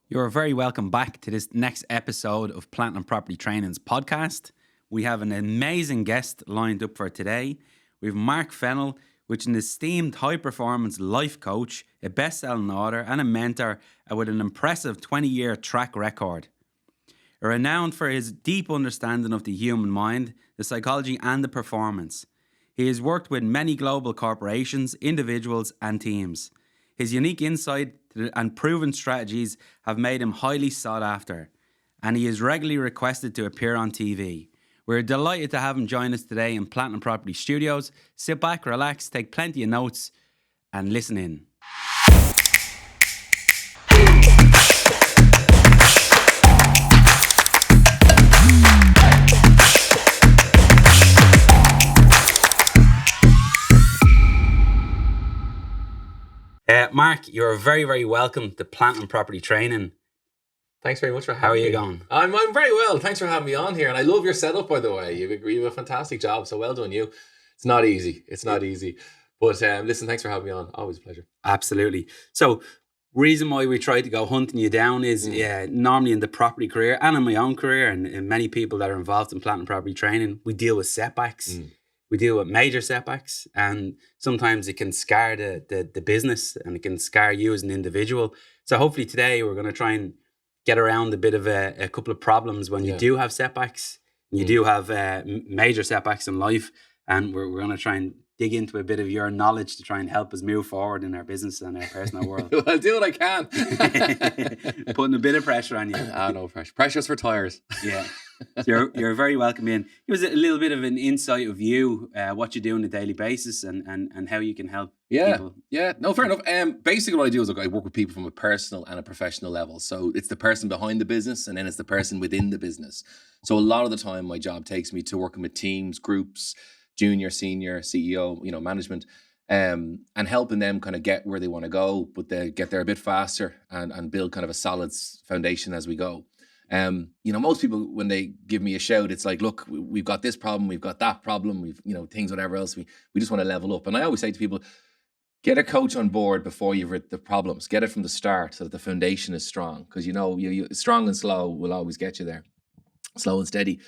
You're very welcome back to this next episode of Plant and Property Training's podcast. We have an amazing guest lined up for today. We have Mark Fennel, which is an esteemed high-performance life coach, a best-selling author and a mentor with an impressive 20-year track record. Renowned for his deep understanding of the human mind, the psychology and the performance. He has worked with many global corporations, individuals and teams. His unique insight and proven strategies have made him highly sought after, and he is regularly requested to appear on TV. We're delighted to have him join us today in Plant and Property Studios. Sit back, relax, take plenty of notes, and listen in. Mark, you're very, very welcome to Plant and Property Training. Thanks very much for having me. How are you going? I'm very well. Thanks for having me on here. And I love your setup, by the way. You have a fantastic job. So well done, you. It's not easy. But listen, thanks for having me on. Always a pleasure. Absolutely. So, reason why we try to go hunting you down is normally in the property career and in my own career and many people that are involved in Plant and Property Training, we deal with setbacks. We deal with major setbacks, and sometimes it can scar the business and it can scar you as an individual. So hopefully today we're going to try and get around a bit of a couple of problems when you do have setbacks. You do have major setbacks in life, and we're going to try and dig into a bit of your knowledge to try and help us move forward in our business and our personal world. Well, I'll do what I can. Putting a bit of pressure on you. No pressure. Pressure's for tires. Yeah. So you're very welcome in. Give us a little bit of an insight of you, what you do on a daily basis and how you can help people. Yeah, no, fair enough. Basically what I do is I work with people from a personal and a professional level. So it's the person behind the business and then it's the person within the business. So a lot of the time my job takes me to working with teams, groups, junior, senior, CEO, management, and helping them kind of get where they want to go, but they get there a bit faster and build kind of a solid foundation as we go. Most people, when they give me a shout, it's like, look, we've got this problem, we've got that problem, we've, things, whatever else, we just want to level up. And I always say to people, get a coach on board before you've hit the problems, get it from the start so that the foundation is strong. Because, you strong and slow will always get you there, slow and steady.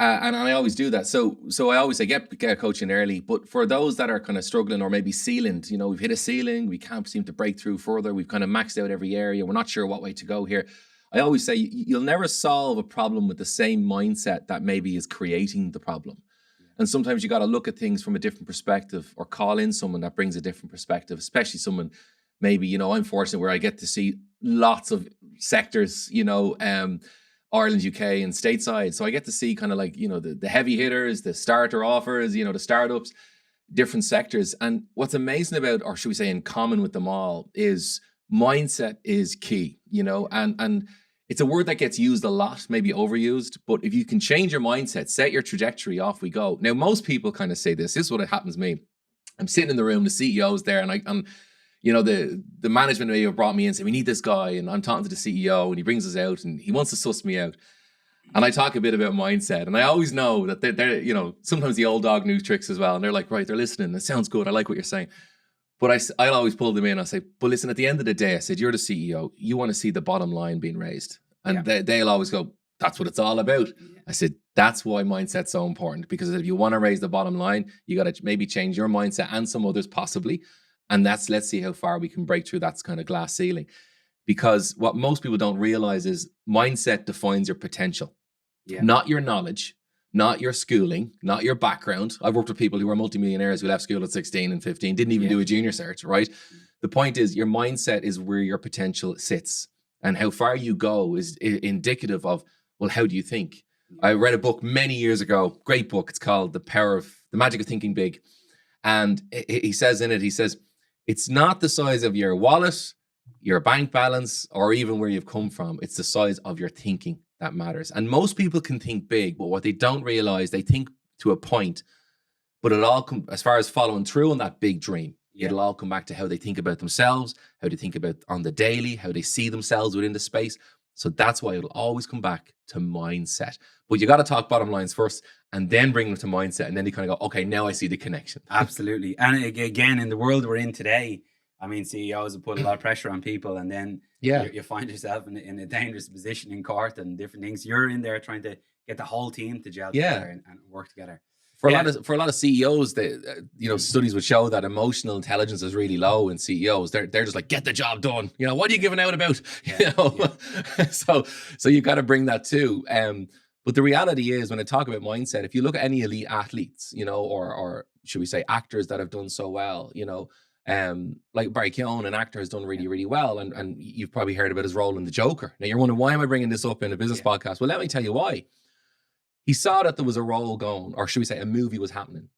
And I always do that. So I always say, get a coach in early. But for those that are kind of struggling or maybe ceilinged, we've hit a ceiling, we can't seem to break through further. We've kind of maxed out every area. We're not sure what way to go here. I always say you'll never solve a problem with the same mindset that maybe is creating the problem. And sometimes you got to look at things from a different perspective or call in someone that brings a different perspective, especially someone maybe, I'm fortunate where I get to see lots of sectors, Ireland, UK and stateside. So I get to see kind of like, the heavy hitters, the starter offers, the startups, different sectors. And what's amazing about, or should we say in common with them all, is mindset is key, and it's a word that gets used a lot, maybe overused, but if you can change your mindset, set your trajectory, off we go. Now, most people kind of say this is what happens to me. I'm sitting in the room, the CEO's there, and the management may have brought me in and said, we need this guy, and I'm talking to the CEO, and he brings us out, and he wants to suss me out. And I talk a bit about mindset, and I always know that they're sometimes the old dog new tricks as well, and they're like, right, they're listening, it sounds good, I like what you're saying. But I'll always pull them in. I say, but listen, at the end of the day, I said, you're the CEO. You want to see the bottom line being raised. And they'll always go, that's what it's all about. Yeah. I said, that's why mindset's so important. Because if you want to raise the bottom line, you got to maybe change your mindset and some others possibly. And let's see how far we can break through that kind of glass ceiling. Because what most people don't realize is mindset defines your potential, not your knowledge. Not your schooling, not your background. I've worked with people who are multimillionaires who left school at 16 and 15, didn't even do a junior cert, right? The point is your mindset is where your potential sits. And how far you go is indicative of, well, how do you think? I read a book many years ago, great book. It's called The Magic of Thinking Big. And he says in it, it's not the size of your wallet, your bank balance, or even where you've come from. It's the size of your thinking that matters. And most people can think big, but what they don't realize, they think to a point, but it all as far as following through on that big dream, it'll all come back to how they think about themselves, how they think about on the daily, how they see themselves within the space. So that's why it'll always come back to mindset. But you got to talk bottom lines first and then bring them to mindset. And then you kind of go, okay, now I see the connection. Absolutely. And again, in the world we're in today, I mean, CEOs will put a lot of pressure on people, and then Yeah. you find yourself in a dangerous position in court and different things. You're in there trying to get the whole team to gel Yeah. together and work together. For a Yeah. lot of CEOs, they, Mm. studies would show that emotional intelligence is really low in CEOs. They're just like, get the job done. What are you giving out about? Yeah. Yeah. So you got to bring that too. But the reality is, when I talk about mindset, if you look at any elite athletes, or should we say actors that have done so well, like Barry Keoghan, an actor, has done really, really well, and you've probably heard about his role in The Joker. Now you're wondering, why am I bringing this up in a business Yeah. podcast? Well, let me tell you why. He saw that there was a role going, or should we say a movie was happening.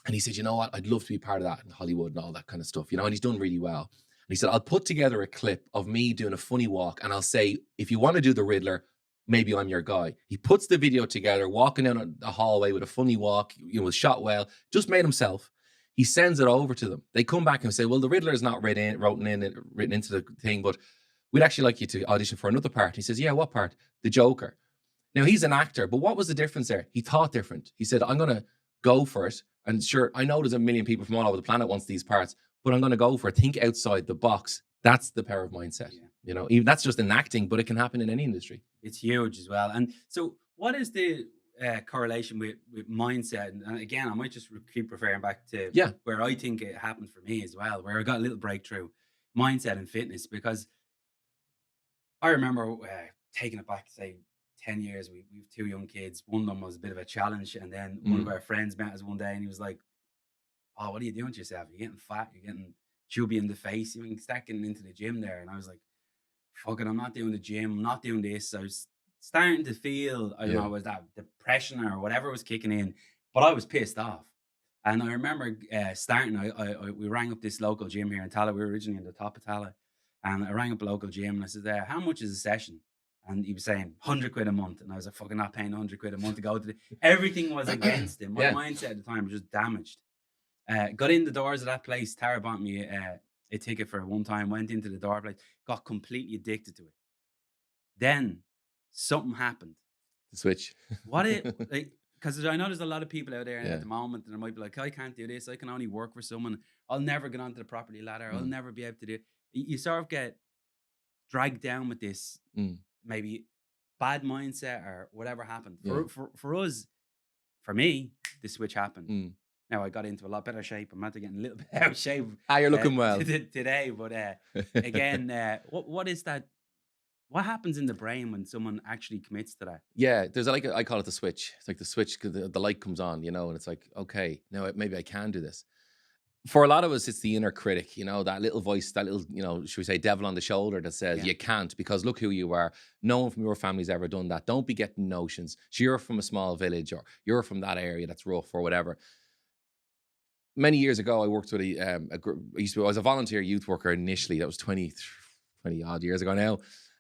And he said, you know what? I'd love to be part of that in Hollywood and all that kind of stuff, and he's done really well. And he said, I'll put together a clip of me doing a funny walk, and I'll say, if you want to do the Riddler, maybe I'm your guy. He puts the video together, walking down a hallway with a funny walk, was shot well, just made himself. He sends it over to them. They come back and say, well, the Riddler is not written into the thing, but we'd actually like you to audition for another part. He says, yeah, what part? The Joker. Now, he's an actor, but what was the difference there? He thought different. He said, I'm going to go for it. And sure, I know there's a million people from all over the planet wants these parts, but I'm going to go for it. Think outside the box. That's the power of mindset. Yeah. Even that's just in acting, but it can happen in any industry. It's huge as well. And so, what is the correlation with mindset? And again, I might just keep referring back to where I think it happened for me as well, where I got a little breakthrough mindset and fitness, because I remember taking it back, say, 10 years. We've two young kids. One of them was a bit of a challenge. And then one of our friends met us one day and he was like, oh, what are you doing to yourself? You're getting fat. You're getting chubby in the face. You can start getting into the gym there. And I was like, fuck it, I'm not doing the gym. I'm not doing this. I was starting to feel, I don't know, was that depression or whatever was kicking in, but I was pissed off. And I remember starting, we rang up this local gym here in Tala. We were originally in the top of Tala. And I rang up a local gym and I said, how much is a session? And he was saying 100 quid a month. And I was like, fucking not paying 100 quid a month to go to everything was against him. My mindset at the time was just damaged. Got in the doors of that place. Tara bought me a ticket for one time, went into the door place, got completely addicted to it. Then something happened. The switch. Because I know there's a lot of people out there at the moment that might be like, I can't do this. I can only work for someone. I'll never get onto the property ladder. I'll never be able to do it. You sort of get dragged down with this maybe bad mindset or whatever happened. For us, for me, the switch happened. Now I got into a lot better shape. I'm after getting a little bit out of shape. You're looking well today. But again, what is that? What happens in the brain when someone actually commits to that? Yeah, there's I call it the switch. It's like the switch, because the light comes on, and it's like, okay, now maybe I can do this. For a lot of us, it's the inner critic, that little voice, that little, should we say, devil on the shoulder that says you can't, because look who you are. No one from your family's ever done that. Don't be getting notions. So you're from a small village, or you're from that area that's rough or whatever. Many years ago, I worked with a group. I was a volunteer youth worker initially. That was 20 odd years ago now.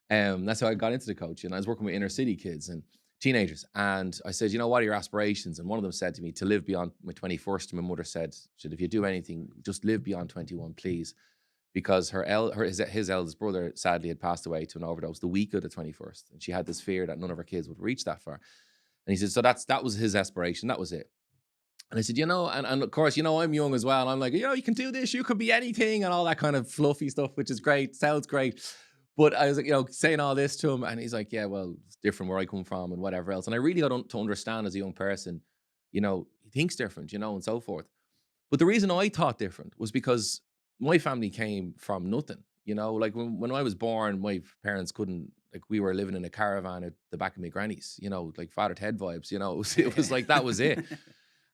That's how I got into the coaching. And I was working with inner city kids and teenagers. And I said, what are your aspirations? And one of them said to me, to live beyond my 21st. And my mother said, if you do anything, just live beyond 21, please. Because his eldest brother sadly had passed away to an overdose the week of the 21st. And she had this fear that none of her kids would reach that far. And he said, so that was his aspiration. That was it. And I said, and of course, I'm young as well. I'm like, you can do this. You could be anything, and all that kind of fluffy stuff, which is great. Sounds great. But I was like, saying all this to him, and he's like, yeah, well, it's different where I come from and whatever else. And I really got to understand as a young person, he thinks different, and so forth. But the reason I thought different was because my family came from nothing, like when I was born, my parents couldn't, like, we were living in a caravan at the back of my granny's, like Father Ted vibes, it was like, that was it.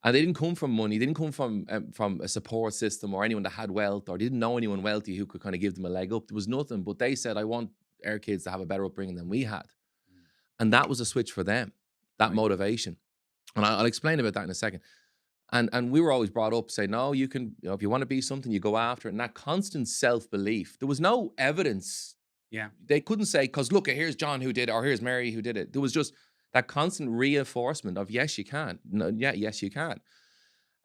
And they didn't come from money. They didn't come from a support system or anyone that had wealth, or they didn't know anyone wealthy who could kind of give them a leg up. There was nothing. But they said, I want our kids to have a better upbringing than we had. And that was a switch for them, that motivation. And I'll explain about that in a second. And we were always brought up saying, no, you can, if you want to be something, you go after it. And that constant self-belief, there was no evidence. Yeah. They couldn't say, because look, here's John who did it, or here's Mary who did it. There was just that constant reinforcement of, yes, you can. No, yes, you can.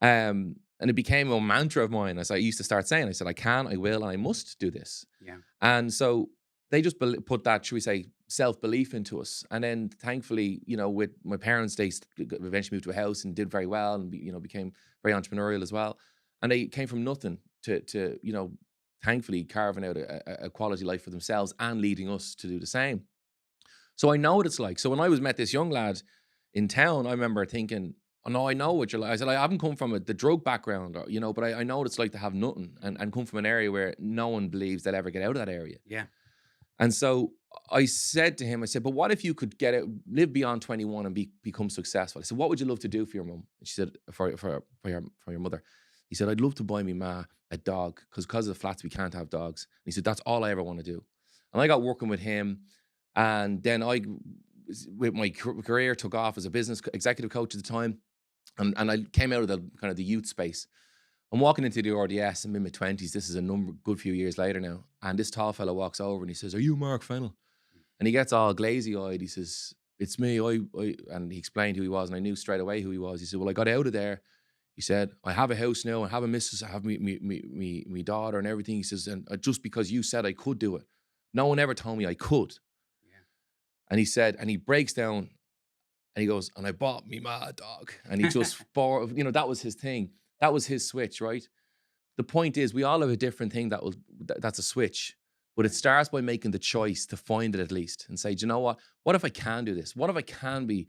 And it became a mantra of mine. As I used to start saying, I said, I can, I will, and I must do this. Yeah. And so they just put that, should we say, self-belief into us. And then thankfully, with my parents, they eventually moved to a house and did very well, and became very entrepreneurial as well. And they came from nothing to thankfully carving out a quality life for themselves and leading us to do the same. So I know what it's like. So when I was met this young lad in town, I remember thinking, oh no, I know what you're like. I said, I haven't come from the drug background, or, but I know what it's like to have nothing and come from an area where no one believes they'll ever get out of that area. Yeah. And so I said to him, I said, but what if you could get out, live beyond 21 and become successful? I said, what would you love to do for your mum? And she said, for your mother. He said, I'd love to buy me ma a dog because of the flats, we can't have dogs. And he said, that's all I ever want to do. And I got working with him. And then with my career, took off as a business executive coach at the time. And I came out of the kind of the youth space. I'm walking into the RDS, I'm in my 20s. This is a good few years later now. And this tall fella walks over and he says, are you Mark Fennel? And he gets all glazy-eyed. He says, it's me. And he explained who he was, and I knew straight away who he was. He said, well, I got out of there. He said, I have a house now, I have a missus, I have me daughter and everything. He says, and just because you said I could do it. No one ever told me I could. Yeah. And he said, and he breaks down and he goes, and I bought me ma a dog. And he just, that was his thing. That was his switch, right? The point is, we all have a different thing that's a switch. But it starts by making the choice to find it at least and say, do you know what? What if I can do this? What if I can be,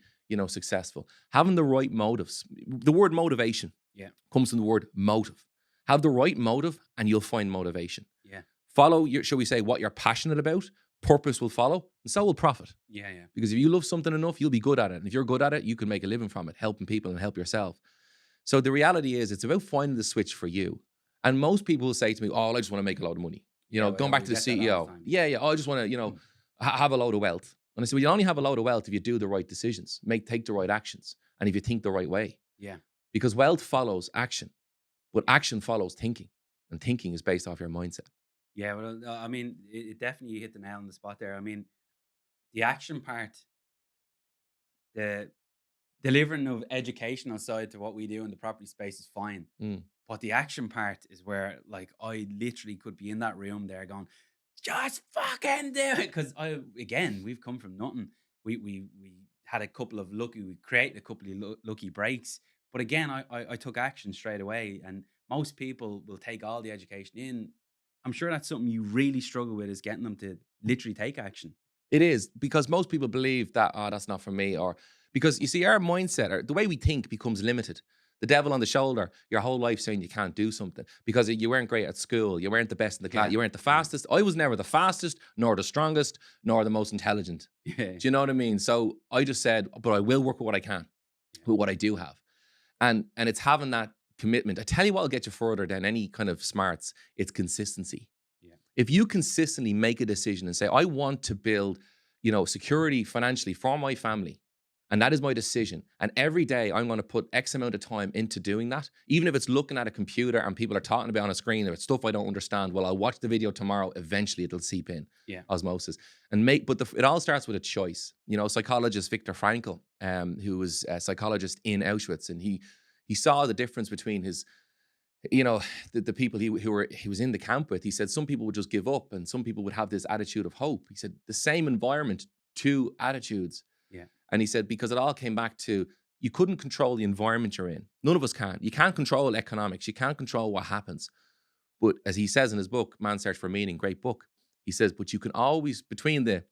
successful? Having the right motives. The word motivation comes from the word motive. Have the right motive and you'll find motivation. Yeah. Follow, shall we say, what you're passionate about. Purpose will follow and so will profit. Yeah. Because if you love something enough, you'll be good at it. And if you're good at it, you can make a living from it, helping people and help yourself. So the reality is it's about finding the switch for you. And most people will say to me, oh, I just want to make a lot of money. Going back to the CEO. Yeah. I just want to, have a load of wealth. And I said, well, you only have a load of wealth if you do the right decisions, take the right actions, and if you think the right way. Yeah. Because wealth follows action, but action follows thinking, and thinking is based off your mindset. Yeah, well, I mean, it definitely hit the nail on the spot there. I mean, the action part, the delivering of educational side to what we do in the property space is fine. But the action part is where, like, I literally could be in that room there going, just fucking do it. Because we've come from nothing. We had a couple of we created a couple of lucky breaks. But again, I took action straight away. And most people will take all the education in. I'm sure that's something you really struggle with, is getting them to literally take action. It is, because most people believe that, that's not for me, or because you see, our mindset, or the way we think, becomes limited. The devil on the shoulder, your whole life saying you can't do something because you weren't great at school, you weren't the best in the class, you weren't the fastest. I was never the fastest, nor the strongest, nor the most intelligent. Yeah. Do you know what I mean? So I just said, but I will work with what I can, with what I do have. And it's having that commitment. I tell you what will get you further than any kind of smarts. It's consistency. Yeah. If you consistently make a decision and say, I want to build, security financially for my family, and that is my decision, and every day I'm going to put X amount of time into doing that, even if it's looking at a computer and people are talking about on a screen, or it's stuff I don't understand, well, I'll watch the video tomorrow. Eventually it'll seep in. Yeah. Osmosis. But it all starts with a choice. Psychologist Viktor Frankl, who was a psychologist in Auschwitz, and he saw the difference between his, the people he was in the camp with. He said some people would just give up, and some people would have this attitude of hope. He said the same environment, two attitudes. Yeah. And he said, because it all came back to, you couldn't control the environment you're in. None of us can. You can't control economics. You can't control what happens. But as he says in his book, Man's Search for Meaning, great book, he says, but you can always, between the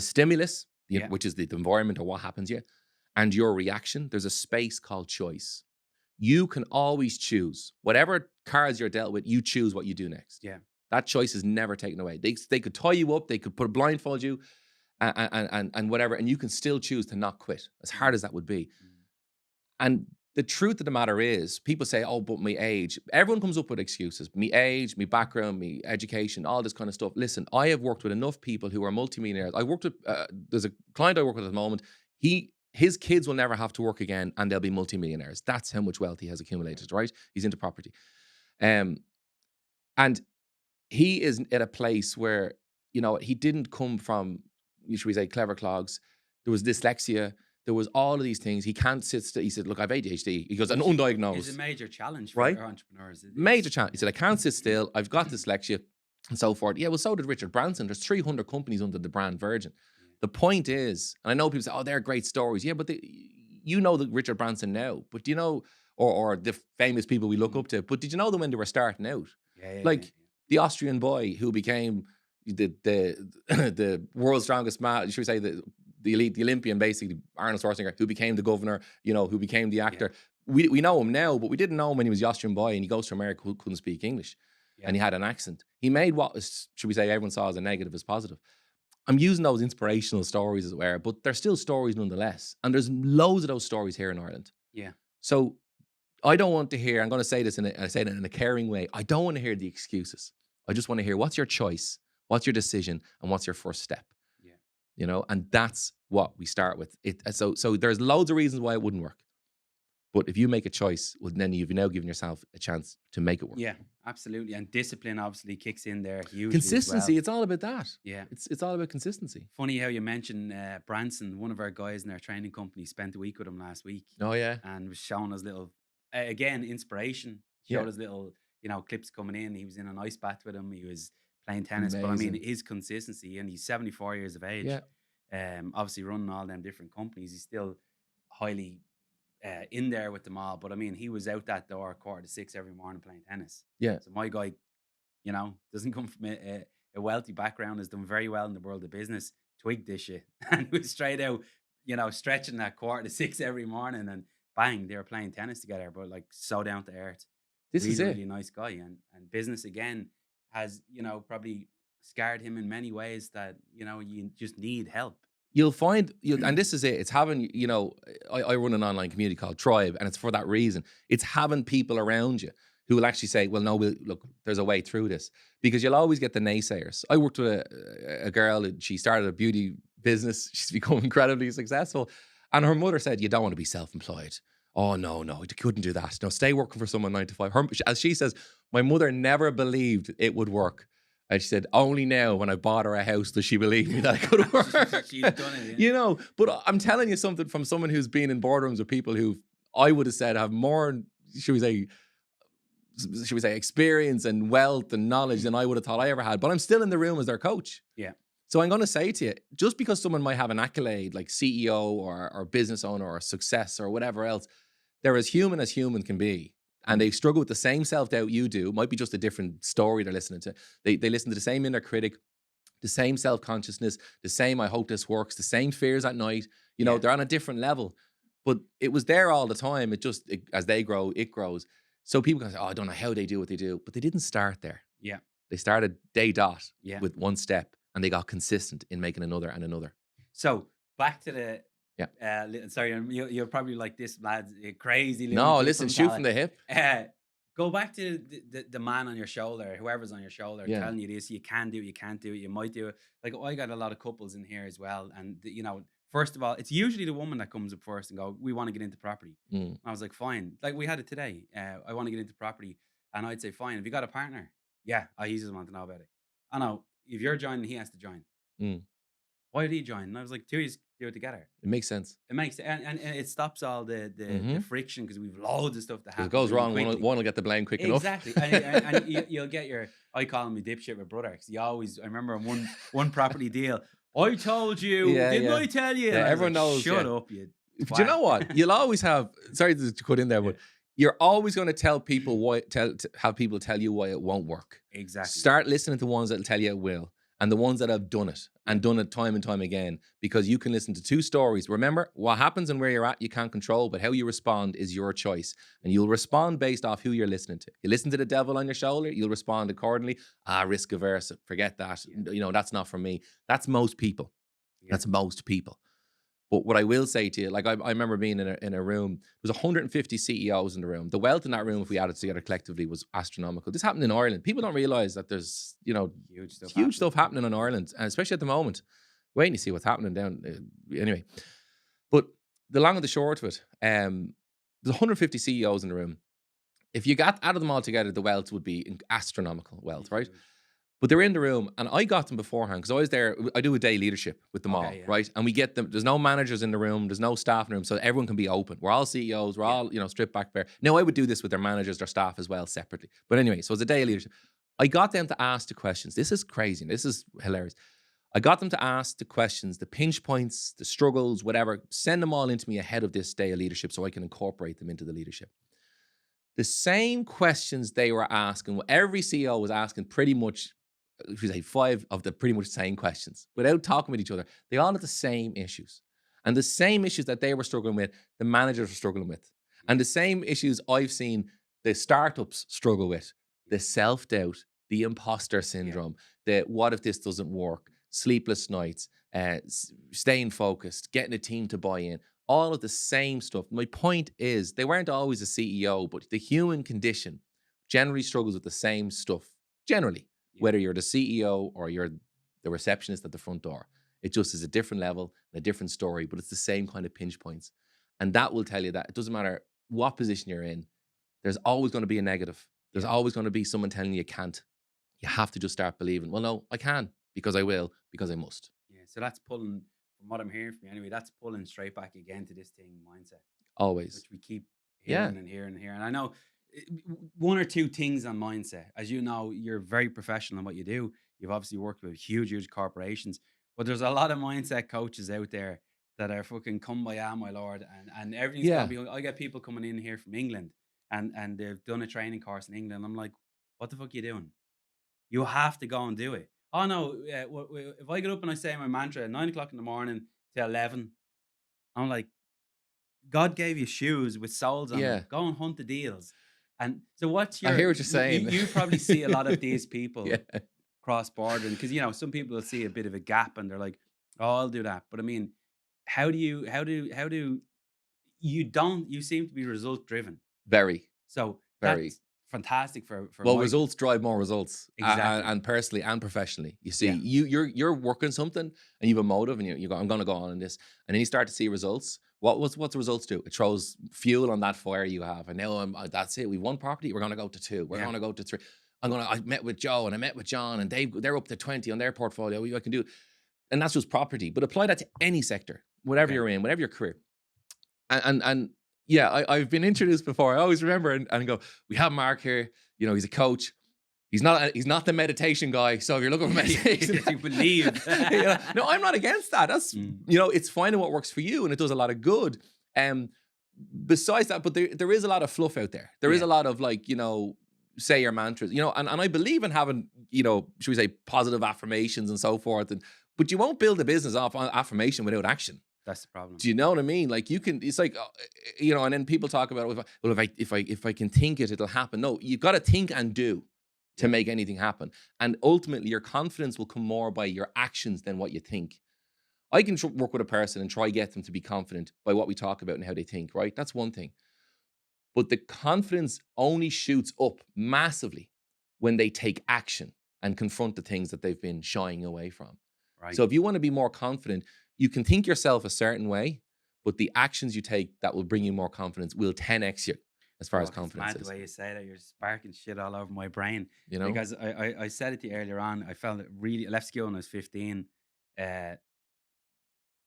stimulus, which is the environment or what happens to you, and your reaction, there's a space called choice. You can always choose. Whatever cards you're dealt with, you choose what you do next. Yeah. That choice is never taken away. They could tie you up. They could blindfold you. And whatever, and you can still choose to not quit, as hard as that would be. And the truth of the matter is, people say, oh, but my age. Everyone comes up with excuses. Me age, me background, me education, all this kind of stuff. Listen, I have worked with enough people who are multimillionaires. I worked with, there's a client I work with at the moment. His kids will never have to work again, and they'll be multimillionaires. That's how much wealth he has accumulated, right? He's into property. And he is at a place where, he didn't come from, should we say, clever clogs. There was dyslexia. There was all of these things. He can't sit still. He said, look, I have ADHD. He goes, an undiagnosed. It's a major challenge for right? entrepreneurs. Major challenge. He said, I can't sit still. I've got dyslexia and so forth. Yeah, well, so did Richard Branson. There's 300 companies under the brand Virgin. The point is, and I know people say, oh, they're great stories. Yeah, but the Richard Branson now. But do you know, or the famous people we look up to, but did you know them when they were starting out? Yeah. the Austrian boy who became the the world's strongest man, should we say the elite, the Olympian, basically, Arnold Schwarzenegger, who became the governor, who became the actor. We know him now, but we didn't know him when he was the Austrian boy, and he goes to America who couldn't speak English, and he had an accent. He made what was, should we say, everyone saw as a negative as positive. I'm using those inspirational stories as it were, but they're still stories nonetheless. And there's loads of those stories here in Ireland. Yeah. So I don't want to hear, I'm going to say this I say it in a caring way. I don't want to hear the excuses. I just want to hear, what's your choice? What's your decision? And what's your first step? Yeah. And that's what we start with. So there's loads of reasons why it wouldn't work. But if you make a choice, well, then you've now given yourself a chance to make it work. Yeah, absolutely. And discipline obviously kicks in there hugely. Consistency, as well. it's all about that. Yeah. It's all about consistency. Funny how you mentioned Branson, one of our guys in our training company, spent a week with him last week. Oh, yeah. And was showing us little, again, inspiration. Showed us little, clips coming in. He was in an ice bath with him. He was playing tennis. Amazing. But I mean, his consistency, and he's 74 years of age. Yeah. Obviously running all them different companies. He's still highly in there with them all. But I mean, he was out that door 5:45 every morning playing tennis. Yeah. So my guy, doesn't come from a wealthy background, has done very well in the world of business, twigged this shit, and was straight out, stretching that 5:45 every morning, and bang, they were playing tennis together, but like so down to earth. This really, is it. really nice guy. And business again has, probably scarred him in many ways that, you just need help. You'll find, and this is it. It's having, I run an online community called Tribe, and it's for that reason. It's having people around you who will actually say, well, no, look, there's a way through this. Because you'll always get the naysayers. I worked with a girl, and she started a beauty business. She's become incredibly successful. And her mother said, you don't want to be self-employed. Oh, no, you couldn't do that. No, stay working for someone 9 to 5. As she says, my mother never believed it would work. And she said, only now when I bought her a house does she believe me that it could work. She's done it, yeah. But I'm telling you something from someone who's been in boardrooms with people who I would have said have more, should we say, experience and wealth and knowledge than I would have thought I ever had. But I'm still in the room as their coach. Yeah. So I'm going to say to you, just because someone might have an accolade like CEO or business owner or success or whatever else, they're as human can be. And they struggle with the same self-doubt you do. It might be just a different story they're listening to. They listen to the same inner critic, the same self-consciousness, the same I hope this works, the same fears at night. They're on a different level. But it was there all the time. As they grow, it grows. So people can say, oh, I don't know how they do what they do. But they didn't start there. Yeah. They started day dot with one step. And they got consistent in making another and another. So back to the... sorry, you're probably like, this lad's crazy. No, listen, shoot from the hip. Go back to the man on your shoulder, whoever's on your shoulder, telling you this, you can do it, you can't do it, you might do it. Like, I got a lot of couples in here as well. And, first of all, it's usually the woman that comes up first and go, we want to get into property. And I was like, fine. Like, we had it today. I want to get into property. And I'd say, fine. Have you got a partner? Yeah. He just wants to know about it. I know. If you're joining, he has to join. Why did he join? And I was like, two of you do it together. It makes sense. It makes and it stops all the friction, because we've loads of stuff that happens. If it goes wrong, one will get the blame quick enough. Exactly. and you'll get I call him a dipshit with brother, because I remember in one property deal, I told you, didn't I tell you? Yeah, everyone knows. Shut up, you. Do you know what? You'll always have, sorry to cut in there, but you're always going to tell people have people tell you why it won't work. Exactly. Start listening to ones that'll tell you it will, and the ones that have done it and done it time and time again, because you can listen to two stories. Remember, what happens and where you're at, you can't control, but how you respond is your choice. And you'll respond based off who you're listening to. You listen to the devil on your shoulder, you'll respond accordingly. Risk averse, forget that. That's not for me. That's most people. Yeah. That's most people. But what I will say to you, like I remember being in a room, there was 150 CEOs in the room. The wealth in that room, if we added together collectively, was astronomical. This happened in Ireland. People don't realize that there's, huge stuff happening in Ireland, and especially at the moment. Wait and you see what's happening down. Anyway, but the long and the short of it, there's 150 CEOs in the room. If you added them all together, the wealth would be astronomical wealth, right? But they were in the room, and I got them beforehand, because I was there. I do a day leadership with them all, right? And we get them. There's no managers in the room. There's no staff in the room, so everyone can be open. We're all CEOs. We're all, stripped back bare. Now, I would do this with their managers, their staff as well, separately. But anyway, so it's a day of leadership. I got them to ask the questions. This is crazy. This is hilarious. I got them to ask the questions, the pinch points, the struggles, whatever. Send them all into me ahead of this day of leadership so I can incorporate them into the leadership. The same questions they were asking, every CEO was asking pretty much, if you say 5 of the pretty much same questions without talking with each other. They all had the same issues. And the same issues that they were struggling with, the managers were struggling with. And the same issues I've seen the startups struggle with, the self-doubt, the imposter syndrome, the what if this doesn't work, sleepless nights, staying focused, getting a team to buy in, all of the same stuff. My point is, they weren't always a CEO, but the human condition generally struggles with the same stuff, generally, whether you're the CEO or you're the receptionist at the front door. It just is a different level, a different story, but it's the same kind of pinch points. And that will tell you that it doesn't matter what position you're in, there's always going to be a negative. There's always going to be someone telling you can't. You have to just start believing, well, no, I can, because I will, because I must. Yeah. So that's pulling, from what I'm hearing from you anyway, that's pulling straight back again to this thing mindset, Always. which we keep Yeah. hearing and hearing and hearing. I know one or two things on mindset. As you know, you're very professional in what you do. You've obviously worked with huge, huge corporations, but there's a lot of mindset coaches out there that are fucking come by my lord, and everything's Yeah. gonna be. I get people coming in here from England, and they've done a training course in England. I'm like, what the fuck are you doing? You have to go and do it. Oh no, if I get up and I say my mantra at 9 o'clock in the morning to 11, I'm like, God gave you shoes with soles on them. Yeah. Go and hunt the deals. And so what's I your hear what you're saying. you probably see a lot of these people Yeah. cross border, because some people will see a bit of a gap and they're like, oh, I'll do that. But I mean, how do you seem to be result driven. Very, So very. that's fantastic for Well, my results drive more results, exactly. and personally and professionally. You see, Yeah. you're working something, and you have a motive, and you go, I'm going to go on in this, and then you start to see results. What's the results do? It throws fuel on that fire you have, and now that's it. We've one property. We're going to go to 2. We're Yeah. going to go to 3. I met with Joe and I met with John, and they're up to 20 on their portfolio. I can do, and that's just property. But apply that to any sector, whatever Okay. you're in, whatever your career, and yeah, I've been introduced before. I always remember and go, we have Mark here. He's a coach. He's not the meditation guy. So if you're looking for meditation, you believe. no, I'm not against that. That's it's finding what works for you, and it does a lot of good. Besides that, but there is a lot of fluff out there. There is a lot of say your mantras, and I believe in having, should we say, positive affirmations and so forth. But you won't build a business off affirmation without action. That's the problem. Do you know what I mean? Like it's like, and then people talk about, well, if I can think it, it'll happen. No, you've got to think and do to make anything happen. And ultimately, your confidence will come more by your actions than what you think. I can work with a person and try get them to be confident by what we talk about and how they think, right? That's one thing. But the confidence only shoots up massively when they take action and confront the things that they've been shying away from. Right. So if you want to be more confident, you can think yourself a certain way, but the actions you take that will bring you more confidence will 10x you as far as confidence it's mad is. the way you say that. You're sparking shit all over my brain. You know? Because I said it to you earlier on. I felt it really. I left school when I was 15.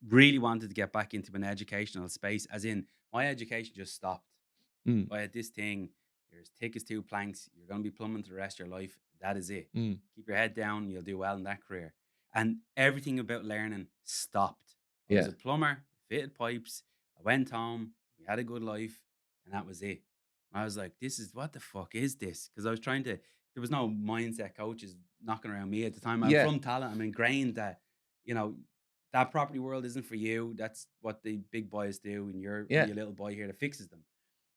Really wanted to get back into an educational space, as in my education just stopped. I had this thing, you're as thick as 2 planks, you're going to be plumbing for the rest of your life. That is it. Keep your head down, you'll do well in that career. And everything about learning stopped. I was a plumber, fitted pipes, I went home, we had a good life, and that was it. I was like, what the fuck is this? Because I was there was no mindset coaches knocking around me at the time. I'm from talent, I'm ingrained that, that property world isn't for you. That's what the big boys do, and you're your little boy here that fixes them.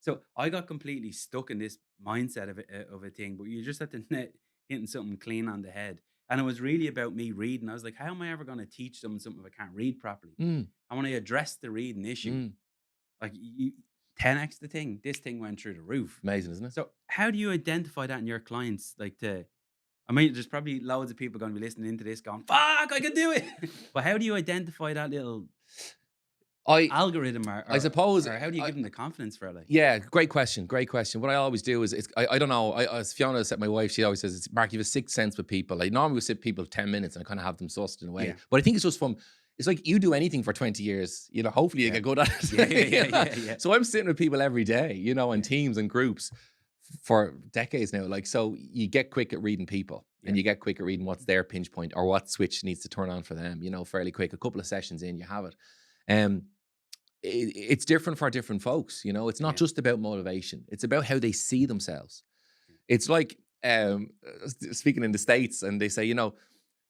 So I got completely stuck in this mindset of a thing, but you just had to hitting something clean on the head. And it was really about me reading. I was like, how am I ever going to teach someone something if I can't read properly? I want to address the reading issue. Like 10x the thing. This thing went through the roof. Amazing, isn't it? So how do you identify that in your clients? I mean, there's probably loads of people going to be listening into this going, fuck, I can do it. But how do you identify that little algorithm I suppose, or how do you give them the confidence for it? Yeah, great question. What I always do is, I don't know, as Fiona said, my wife, she always says, Mark, you have a sixth sense with people. Like normally we sit people 10 minutes and I kind of have them sussed in a way. Yeah. But I think it's just it's like you do anything for 20 years, hopefully you get good at it. Yeah. So I'm sitting with people every day, and teams and groups for decades now. So you get quick at reading people and you get quick at reading what's their pinch point or what switch needs to turn on for them, fairly quick. A couple of sessions in, you have it. it's different for different folks. It's not Yeah. just about motivation. It's about how they see themselves. It's like speaking in the States, and they say,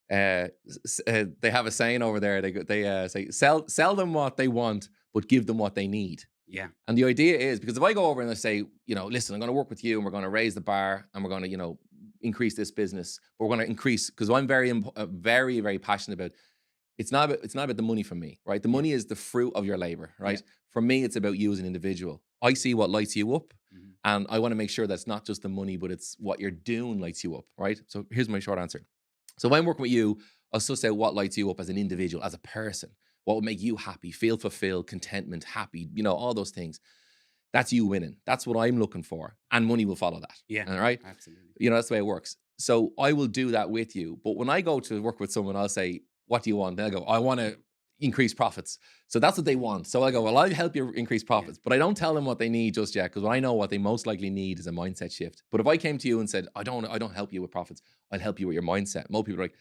they have a saying over there. They say, sell them what they want, but give them what they need. Yeah. And the idea is, because if I go over and I say, listen, I'm going to work with you, and we're going to raise the bar, and we're going to, increase this business, but we're going to increase, because I'm very, very passionate about. It's not about the money for me, right? The money is the fruit of your labor, right? Yeah. For me, it's about you as an individual. I see what lights you up, Mhm. and I want to make sure that's not just the money, but it's what you're doing lights you up, right? So here's my short answer. So when I'm working with you, I'll suss out what lights you up as an individual, as a person. What would make you happy, feel fulfilled, contentment, happy, all those things. That's you winning. That's what I'm looking for. And money will follow that. Yeah. All right. Absolutely. That's the way it works. So I will do that with you. But when I go to work with someone, I'll say, what do you want? They'll go, I want to increase profits. So that's what they want. So I go, well, I'll help you increase profits. But I don't tell them what they need just yet, because I know what they most likely need is a mindset shift. But if I came to you and said, I don't help you with profits, I'll help you with your mindset. Most people are like,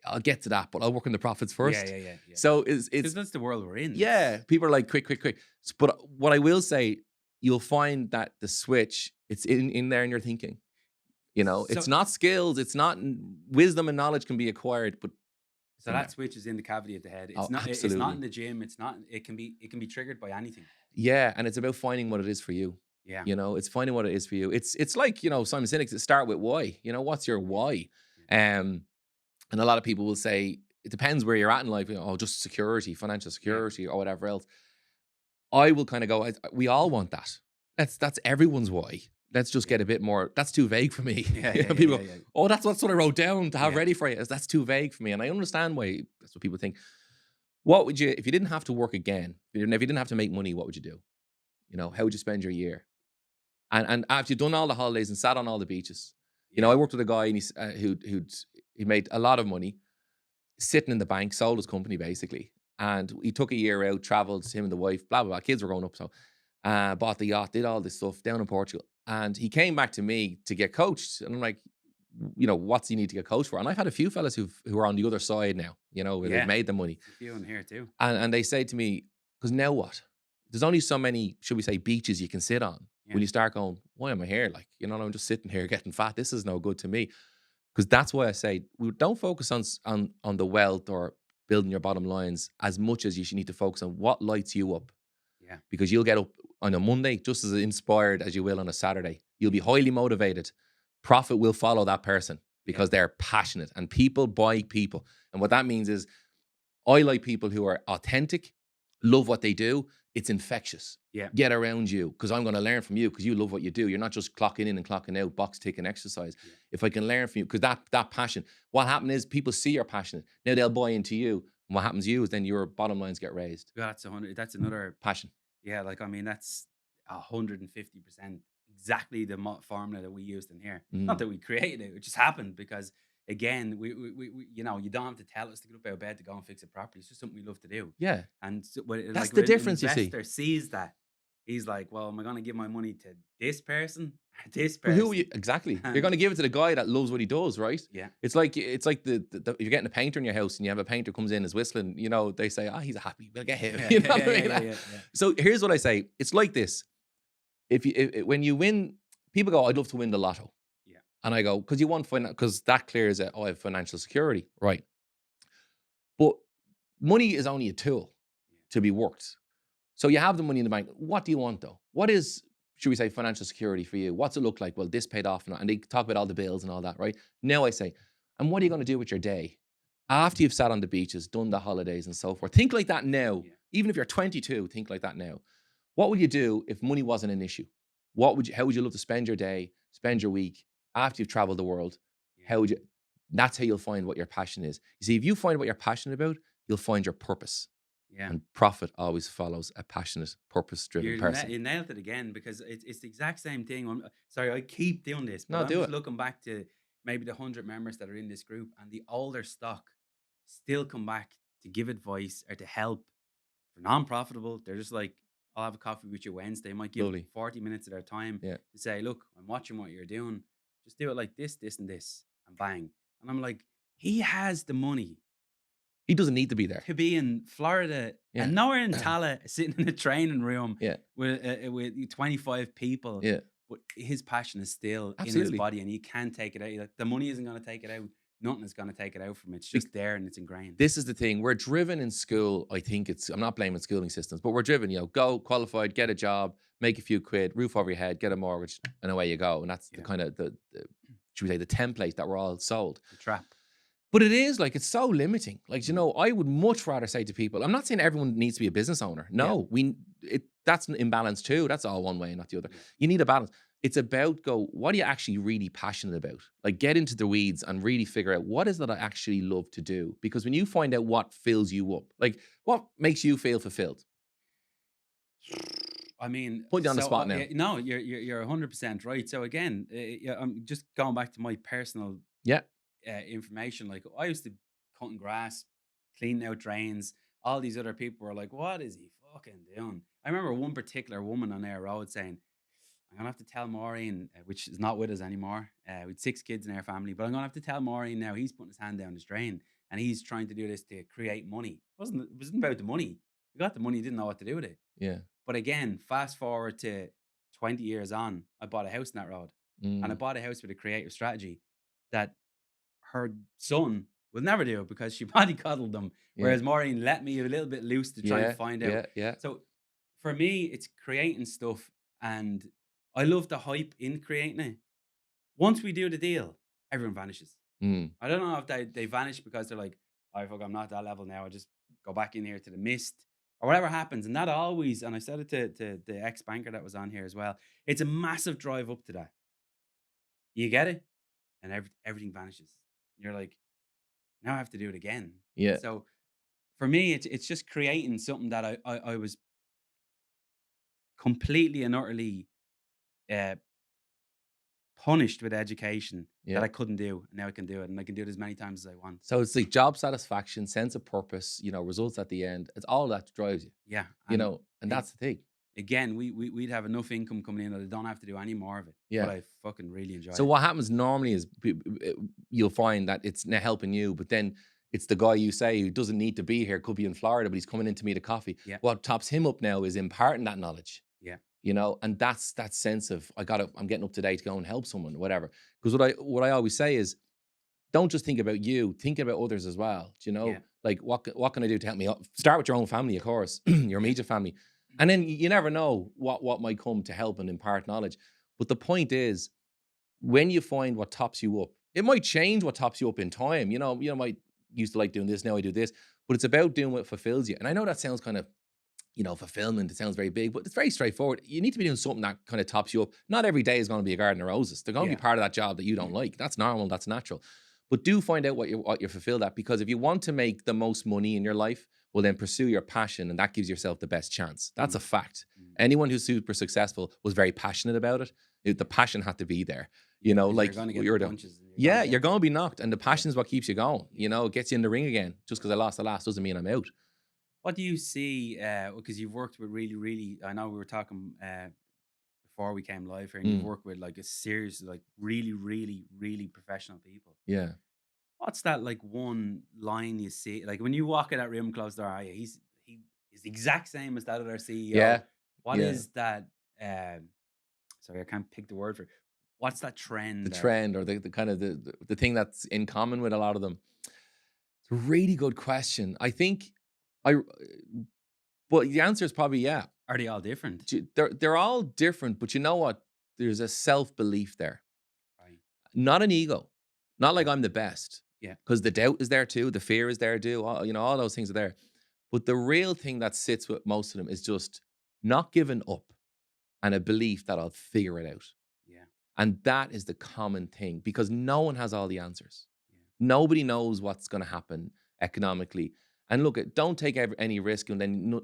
I'll get to that, but I'll work on the profits first. Yeah. So Because that's the world we're in. yeah, people are like, quick. But what I will say, you'll find that the switch, it's in there in your thinking. It's not skills, it's not wisdom, and knowledge can be acquired, but So that switch is in the cavity of the head. It's Oh, not. It's absolutely. not in the gym. It's not. It can be triggered by anything. yeah, and it's about finding what it is for you. Yeah. It's finding what it is for you. It's like, Simon Sinek, start with why. What's your why? And a lot of people will say it depends where you're at in life. Just security, financial security, or whatever else. I will kind of go, we all want that. That's everyone's why. Let's just get a bit more. That's too vague for me. People go, oh, that's what I wrote down to have ready for you. That's too vague for me. And I understand why that's what people think. What would you, if you didn't have to work again, if you didn't have to make money, what would you do? How would you spend your year? And after you've done all the holidays and sat on all the beaches, I worked with a guy, and he made a lot of money sitting in the bank, sold his company basically. And he took a year out, traveled, him and the wife, blah, blah, blah. Kids were growing up. So bought the yacht, did all this stuff down in Portugal. And he came back to me to get coached. And I'm like, what's he need to get coached for? And I've had a few fellas who are on the other side now, where they've made the money. There's a few in here too. And they say to me, because now what? There's only so many, should we say, beaches you can sit on. When you start going, why am I here? Like, I'm just sitting here getting fat. This is no good to me. Because that's why I say, we don't focus on the wealth or building your bottom lines as much as you should need to focus on what lights you up. Yeah. Because you'll get up on a Monday just as inspired as you will on a Saturday. You'll be highly motivated. Profit will follow that person because they're passionate, and people buy people. And what that means is, I like people who are authentic, love what they do. It's infectious. Yeah. Get around you, because I'm going to learn from you, because you love what you do. You're not just clocking in and clocking out, box ticking exercise. Yeah. If I can learn from you, because that passion, what happens is people see you're passionate. Now they'll buy into you. And what happens to you is then your bottom lines get raised. That's another passion. Yeah, that's 150% exactly the formula that we used in here. Not that we created it just happened because, again, we you don't have to tell us to get up out of bed to go and fix it properly. It's just something we love to do. Yeah. And so, that's the difference, you see. An investor sees that. He's like, well, am I going to give my money to this person or this person? Who exactly? You're going to give it to the guy that loves what he does, right? Yeah. It's like the if you're getting a painter in your house and you have a painter comes in, is whistling, they say, he's happy, we'll get him. Yeah. So here's what I say. It's like this. When you win, people go, I'd love to win the lotto. Yeah. And I go, because you want because that clears it. I have financial security, right? But money is only a tool to be worked. So you have the money in the bank. What do you want though? What is, should we say, financial security for you? What's it look like? Well, this paid off, and they talk about all the bills and all that, right? Now I say, and what are you going to do with your day after you've sat on the beaches, done the holidays and so forth? Think like that now. Yeah. Even if you're 22, think like that now. What would you do if money wasn't an issue? How would you love to spend your day, spend your week after you've traveled the world? Yeah. That's how you'll find what your passion is. You see, if you find what you're passionate about, you'll find your purpose. Yeah. And profit always follows a passionate, purpose-driven person. You nailed it again, because it's the exact same thing. Sorry, I keep doing this, but I'm just looking back to maybe the 100 members that are in this group, and the older stock still come back to give advice or to help. For non-profitable, they're just like, I'll have a coffee with you Wednesday. Might give 40 minutes of their time to say, look, I'm watching what you're doing. Just do it like this, this, and this, and bang. And I'm like, he has the money He doesn't need to be there. to be in Florida Yeah. and nowhere in Tala, sitting in a training room Yeah. with 25 people. Yeah. But his passion is still in his Absolutely. body, and you can't take it out. Like, the money isn't going to take it out. Nothing is going to take it out from it. It's just there and it's ingrained. This is the thing. We're driven in school. I think I'm not blaming schooling systems, but we're driven, go qualified, get a job, make a few quid, roof over your head, get a mortgage, and away you go. And that's the kind of should we say, the template that we're all sold. The trap. But it is like, it's so limiting. Like, I would much rather say to people, I'm not saying everyone needs to be a business owner. No, that's an imbalance too. That's all one way, not the other. You need a balance. It's about what are you actually really passionate about? Like, get into the weeds and really figure out what is that I actually love to do. Because when you find out what fills you up, like what makes you feel fulfilled? I mean, put you on the spot now. No, you're 100% right. So again, I'm just going back to my personal information. Like, I used to cutting grass, cleaning out drains. All these other people were like, "What is he fucking doing?" I remember one particular woman on our road saying, "I'm gonna have to tell Maureen, which is not with us anymore. With 6 kids in our family, but I'm gonna have to tell Maureen now. He's putting his hand down his drain, and he's trying to do this to create money. It wasn't about the money. He got the money, didn't know what to do with it. Yeah. But again, fast forward to 20 years on, I bought a house in that road, and I bought a house with a creative strategy that her son will never do because she body coddled them. Whereas Maureen let me a little bit loose to try and find out. So for me, it's creating stuff, and I love the hype in creating it. Once we do the deal, everyone vanishes. I don't know if they vanish because they're like, "Oh, fuck, I'm not at that level now. I just go back in here to the mist," or whatever happens. And that always, and I said it to the ex-banker that was on here as well, it's a massive drive up to that. You get it, and everything vanishes. You're like, now I have to do it again. Yeah. So for me, it's just creating something that I was completely and utterly punished with education that I couldn't do. And now I can do it, and I can do it as many times as I want. So it's like job satisfaction, sense of purpose, results at the end. It's all that drives you. Yeah. And that's the thing. Again, we'd have enough income coming in that I don't have to do any more of it. Yeah. But I fucking really enjoy it. So what happens normally is you'll find that it's now helping you, but then it's the guy you say who doesn't need to be here, could be in Florida, but he's coming in to meet a coffee. Yeah. What tops him up now is imparting that knowledge. Yeah. And that's that sense of I'm getting up to date to go and help someone, whatever. Because what I always say is, don't just think about you, think about others as well. Yeah. Like what can I do to help me? Start with your own family, of course, your immediate family. And then you never know what might come to help and impart knowledge. But the point is, when you find what tops you up, it might change what tops you up in time. You might used to like doing this, now I do this. But it's about doing what fulfills you. And I know that sounds kind of, fulfillment, it sounds very big, but it's very straightforward. You need to be doing something that kind of tops you up. Not every day is going to be a garden of roses. They're going to be part of that job that you don't like. That's normal, that's natural. But do find out what you're fulfilled at, because if you want to make the most money in your life, well, then pursue your passion, and that gives yourself the best chance. That's a fact. Anyone who's super successful was very passionate about it. The passion had to be there. Like you're going to get you're going to be knocked, and the passion is what keeps you going. It gets you in the ring again. Just because I lost the last doesn't mean I'm out. What do you see? Because you've worked with really, really, I know we were talking before we came live here, and you've worked with like a series of like really, really, really professional people. Yeah. What's that like one line you see? Like when you walk in that room, closed door, he's the exact same as that other CEO. Yeah. What is that? Sorry, I can't pick the word for it. What's that trend? The trend, or the kind of the thing that's in common with a lot of them. It's a really good question. I think but the answer is probably yeah. Are they all different? They're all different, but you know what? There's a self-belief there. Right. Not an ego. Not like I'm the best. Yeah. Because the doubt is there too. The fear is there too. All those things are there. But the real thing that sits with most of them is just not giving up, and a belief that I'll figure it out. Yeah. And that is the common thing, because no one has all the answers. Yeah. Nobody knows what's going to happen economically. And look, don't take any risk, and then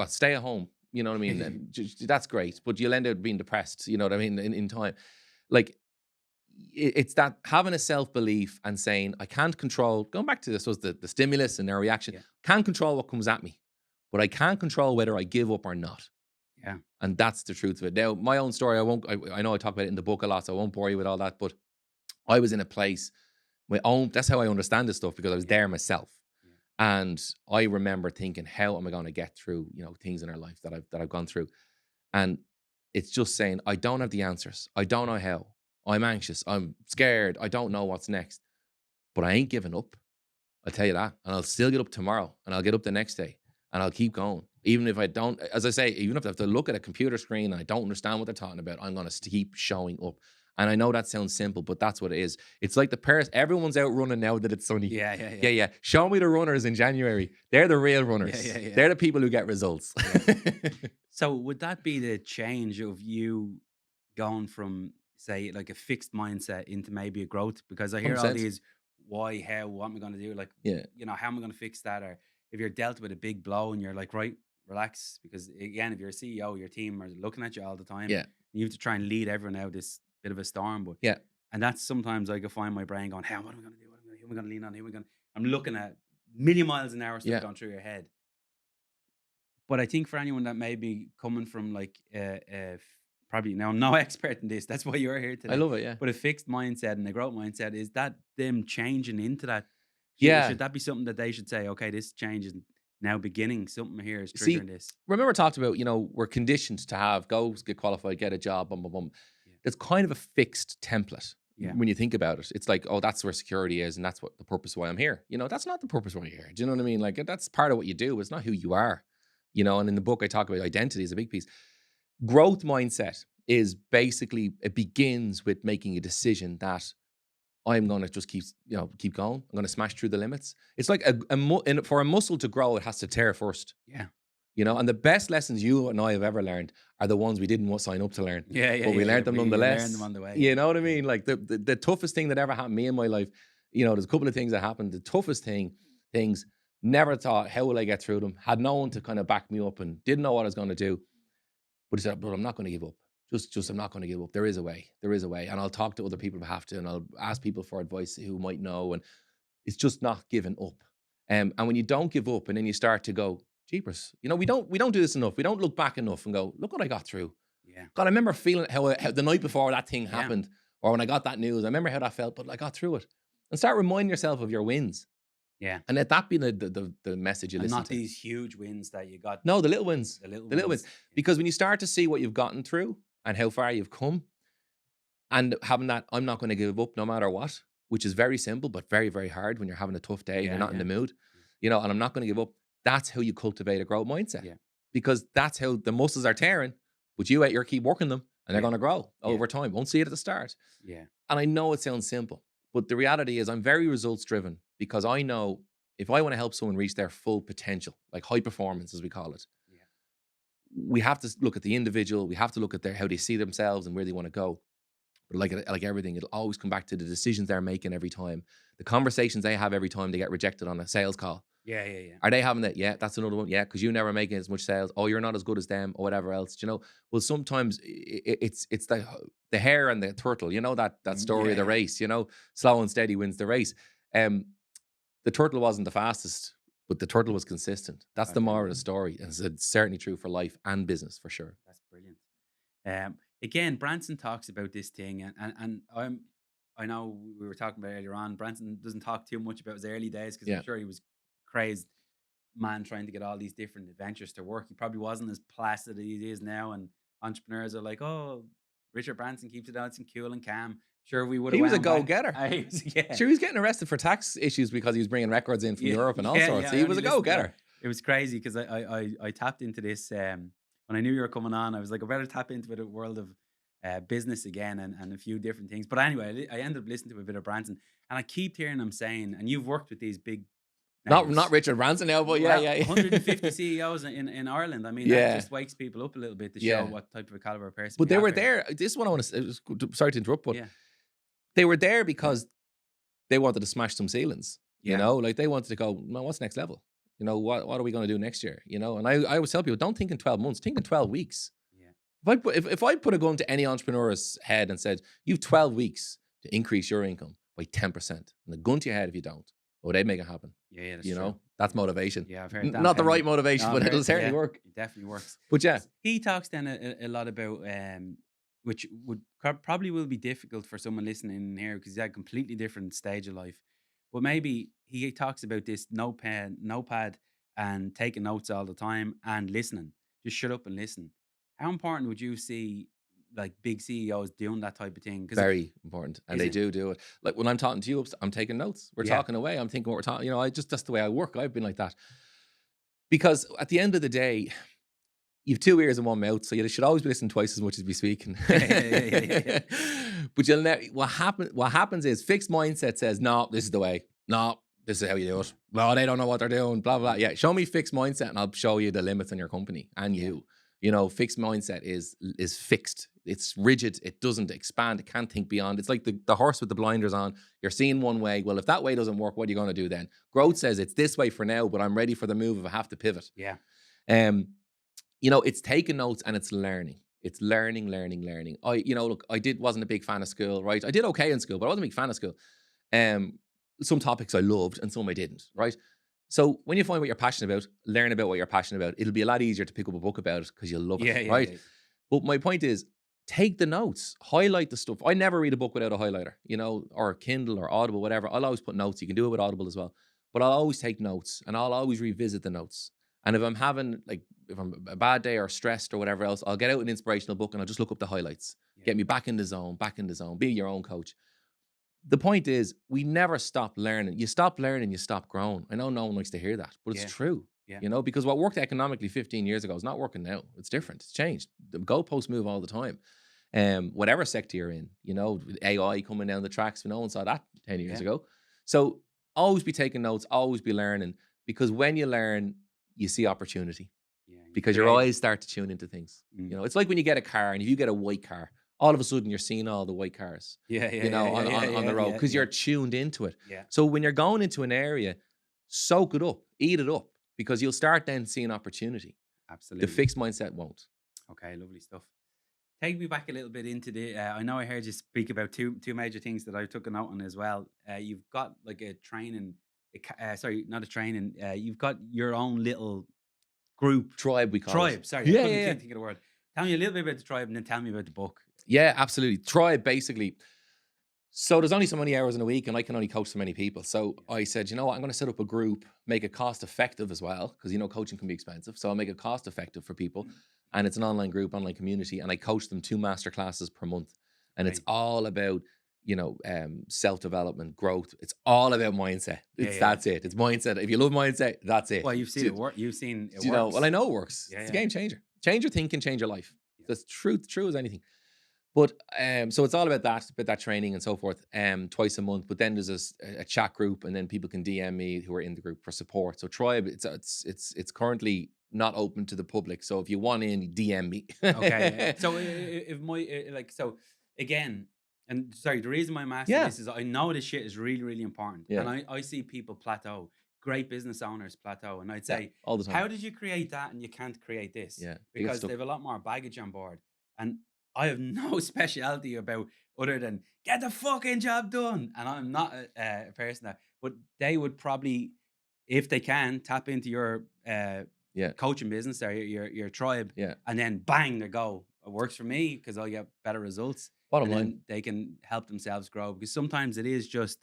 stay at home. You know what I mean? That's great, but you'll end up being depressed. You know what I mean? In time, like it's that having a self-belief and saying, I can't control. Going back to this was the stimulus and their reaction. Yeah. Can't control what comes at me, but I can't control whether I give up or not. Yeah. And that's the truth of it. Now, my own story, I know I talk about it in the book a lot, so I won't bore you with all that, but I was in a place, that's how I understand this stuff, because I was there myself. And I remember thinking, how am I going to get through, things in our life that I've gone through? And it's just saying, I don't have the answers. I don't know how. I'm anxious. I'm scared. I don't know what's next. But I ain't giving up. I'll tell you that. And I'll still get up tomorrow and I'll get up the next day and I'll keep going. Even if I don't, as I say, even if I have to look at a computer screen and I don't understand what they're talking about, I'm going to keep showing up. And I know that sounds simple, but that's what it is. It's like the Paris, everyone's out running now that it's sunny. Yeah, yeah, yeah. Yeah, yeah. Show me the runners in January. They're the real runners. Yeah, yeah, yeah. They're the people who get results. So would that be the change of you going from, say, like a fixed mindset into maybe a growth? Because I hear all 100%. these why, how, what am I going to do? Like, Yeah. how am I going to fix that? Or if you're dealt with a big blow and you're like, right, relax. Because again, if you're a CEO, your team are looking at you all the time. Yeah. You have to try and lead everyone out this bit of a storm. But Yeah. and that's sometimes I can find my brain going, how, what am I going to do? Who am I going to lean on? Who am I going to? I'm looking at million miles an hour stuff Yeah. going through your head. But I think for anyone that may be coming from like probably now I'm no expert in this, that's why you're here I today. love it. Yeah. But a fixed mindset and a growth mindset, is that them changing into that? Yeah. Should that be something that they should say, okay, this change is now beginning. Something here is See, triggering this. remember I talked about, we're conditioned to have go get qualified, get a job, bum, bum, bum. Yeah. It's kind of a fixed template Yeah. when you think about it. It's like, oh, that's where security is, and that's what the purpose why I'm here. That's not the purpose why you're here. Do you know what I mean? Like that's part of what you do. It's not who you are. And in the book I talk about identity is a big piece. Growth mindset is basically, it begins with making a decision that I'm going to just keep going. I'm going to smash through the limits. It's like for a muscle to grow, it has to tear first. Yeah. And the best lessons you and I have ever learned are the ones we didn't want to sign up to learn. Yeah, yeah. But we learned them nonetheless. Learned them on the way. You know what I mean? Like the toughest thing that ever happened to me in my life, there's a couple of things that happened. The toughest things, never thought, how will I get through them? Had no one to kind of back me up and didn't know what I was going to do. But he said, but I'm not going to give up. Just I'm not going to give up. There is a way. There is a way. And I'll talk to other people if I have to, and I'll ask people for advice who might know. And it's just not giving up. And when you don't give up and then you start to go, jeepers, we don't do this enough. We don't look back enough and go, look what I got through. Yeah. God, I remember feeling how the night before that thing happened, or when I got that news, I remember how that felt, but I got through it. And start reminding yourself of your wins. Yeah. And let that be the message you listen not to. these huge wins that you got. No, the little wins. The little wins. Because when you start to see what you've gotten through and how far you've come, and having that, I'm not going to give up no matter what, which is very simple, but very, very hard when you're having a tough day and you're not in the mood, and I'm not going to give up. That's how you cultivate a growth mindset. Yeah. Because that's how the muscles are tearing, but you keep working them and they're going to grow over time. Won't see it at the start. Yeah. And I know it sounds simple, but the reality is I'm very results driven, because I know if I want to help someone reach their full potential, like high performance, as we call it, we have to look at the individual. We have to look at how they see themselves and where they want to go. But like everything, it'll always come back to the decisions they're making every time, the conversations they have every time they get rejected on a sales call. Yeah. Are they having that? Yeah, that's another one. Yeah, because you're never making as much sales. Oh, you're not as good as them, or whatever else. Well, sometimes it's the hare and the turtle. That story of the race. Slow and steady wins the race. The turtle wasn't the fastest, but the turtle was consistent. That's the moral of the story, and it's certainly true for life and business for sure. That's brilliant. Again, Branson talks about this thing, and I know we were talking about earlier on. Branson doesn't talk too much about his early days, because I'm sure he was crazed man trying to get all these different adventures to work. He probably wasn't as placid as he is now, and entrepreneurs are like, oh, Richard Branson keeps it out and cool and calm. Sure, we would. He was a go-getter. Yeah. Sure, he was getting arrested for tax issues because he was bringing records in from Europe and all sorts. He was a go-getter. It was crazy because I tapped into this when I knew you were coming on. I was like, I better tap into the world of business again and a few different things. But anyway, I ended up listening to a bit of Branson, and I keep hearing him saying, and you've worked with these big Not Richard Branson now, but yeah. 150 CEOs in Ireland. I mean, that just wakes people up a little bit to show what type of a caliber of person. But they were there. This is what I want to say. Sorry to interrupt, but they were there because they wanted to smash some ceilings. Like they wanted to go, well, what's next level? What are we going to do next year? And I always tell people, don't think in 12 months, think in 12 weeks. Yeah. If I put a gun to any entrepreneur's head and said, you have 12 weeks to increase your income by 10%, and the gun to your head if you don't, they'd make it happen. Yeah, that's true. That's motivation. Yeah, I've heard that. Not the right motivation, but it'll certainly work. It definitely works. But yeah. He talks then a lot about, which would probably will be difficult for someone listening in here, because he's at a completely different stage of life. but maybe he talks about this notepad and taking notes all the time and listening. Just shut up and listen. How important would you see like big CEOs doing that type of thing? Because Very important. And is they it? do it. Like when I'm talking to you, I'm taking notes. We're Yeah, talking away. I'm thinking what we're talking, that's the way I work. I've been like that. Because at the end of the day, you've two ears and one mouth, so you should always be listening twice as much as be speaking. yeah. But you'll never. What happens is fixed mindset says, "No, this is the way. No, this is how you do it. No, they don't know what they're doing. Blah blah. Blah. Yeah, show me fixed mindset, and I'll show you the limits in your company and Yeah. you. Fixed mindset is fixed. It's rigid. It doesn't expand. It can't think beyond. It's like the horse with the blinders on. You're seeing one way. Well, if that way doesn't work, what are you going to do then? Growth says it's this way for now, but I'm ready for the move if I have to pivot. Yeah. Um, it's taking notes and it's learning. It's learning. Look, wasn't a big fan of school, right? I did okay in school, but I wasn't a big fan of school. Some topics I loved and some I didn't, right? So when you find what you're passionate about, learn about what you're passionate about. It'll be a lot easier to pick up a book about it because you'll love it, Yeah, yeah, right? yeah. But my point is, take the notes, highlight the stuff. I never read a book without a highlighter, or Kindle or Audible, whatever. I'll always put notes. You can do it with Audible as well. But I'll always take notes and I'll always revisit the notes. And if I'm a bad day or stressed or whatever else, I'll get out an inspirational book and I'll just look up the highlights. Yeah. Get me back in the zone, be your own coach. The point is, we never stop learning. You stop learning, you stop growing. I know no one likes to hear that, but it's Yeah. true. Yeah. Because what worked economically 15 years ago is not working now. It's different. It's changed. The goalposts move all the time. Whatever sector you're in, with AI coming down the tracks, no one saw that 10 years ago. So always be taking notes, always be learning, because when you learn, you see opportunity. Yeah. Because your eyes start to tune into things. It's like when you get a car, and if you get a white car, all of a sudden you're seeing all the white cars. On the road, because you're tuned into it. Yeah. So when you're going into an area, soak it up, eat it up, because you'll start then seeing opportunity. Absolutely. The fixed mindset won't. Okay, lovely stuff. Take me back a little bit into the. I know I heard you speak about two major things that I took a note on as well. You've got like a training. Sorry, not a training. You've got your own little group. Tribe, we call it. Tribe. Sorry, I couldn't think of the word. Tell me a little bit about the tribe, and then tell me about the book. Yeah, absolutely. Tribe, basically. So there's only so many hours in a week, and I can only coach so many people. So I said, you know what? I'm going to set up a group, make it cost effective as well, because coaching can be expensive. So I'll make it cost effective for people, and it's an online group, online community, and I coach them 2 master classes per month, and it's all about self-development, growth. It's all about mindset. That's it. It's mindset. If you love mindset, that's it. Well, you've seen it work. You've seen it work. Well, I know it works. It's a game changer. Change your thinking, change your life. That's true as anything. But so it's all about that training and so forth, twice a month. But then there's a chat group, and then people can DM me who are in the group for support. So Tribe, it's currently not open to the public. So if you want in, DM me. Okay. So if again, and sorry, the reason why I'm asking this is I know this shit is really, really important, and I see people plateau. Great business owners plateau, and I'd say all the time. How did you create that and you can't create this? Yeah, because they have a lot more baggage on board, and I have no speciality about other than get the fucking job done. And I'm not a person that, but they would probably, if they can, tap into your coaching business or your tribe, and then bang, they go. It works for me because I get better results. Bottom line, they can help themselves grow, because sometimes it is just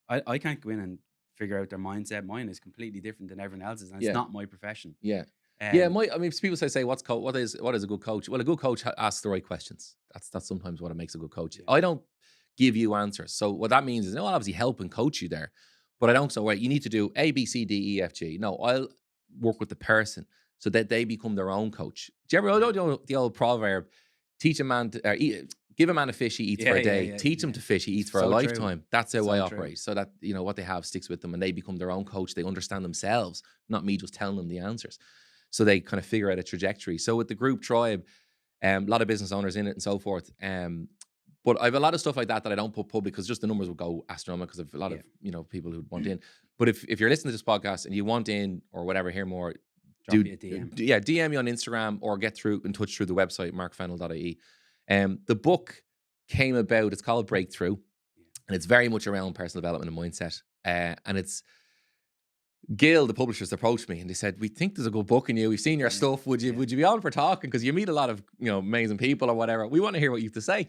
I can't go in and figure out their mindset. Mine is completely different than everyone else's, and it's not my profession. People say what is a good coach? Well, a good coach asks the right questions. That's sometimes what makes a good coach. I don't give you answers. So what that means is, I'll obviously help and coach you there, but I don't say, right, you need to do A, B, C, D, E, F, G. No, I'll work with the person so that they become their own coach. Do you ever know the old proverb, give a man a fish, he eats for a day. Teach him to fish, he eats for a lifetime. True. That's how I operate. So that, what they have sticks with them, and they become their own coach. They understand themselves, not me just telling them the answers. So they kind of figure out a trajectory. So with the group Tribe, a lot of business owners in it and so forth. But I have a lot of stuff like that I don't put public, because just the numbers would go astronomical, because I have a lot of people who want in. But if you're listening to this podcast and you want in or whatever, hear more, Drop me a DM. DM me on Instagram or get in touch through the website, markfennel.ie. The book came about, it's called Breakthrough, and it's very much around personal development and mindset. And it's Gil, the publishers, approached me and they said, we think there's a good book in you. We've seen your stuff. Would you be on for talking? Because you meet a lot of amazing people or whatever. We want to hear what you have to say.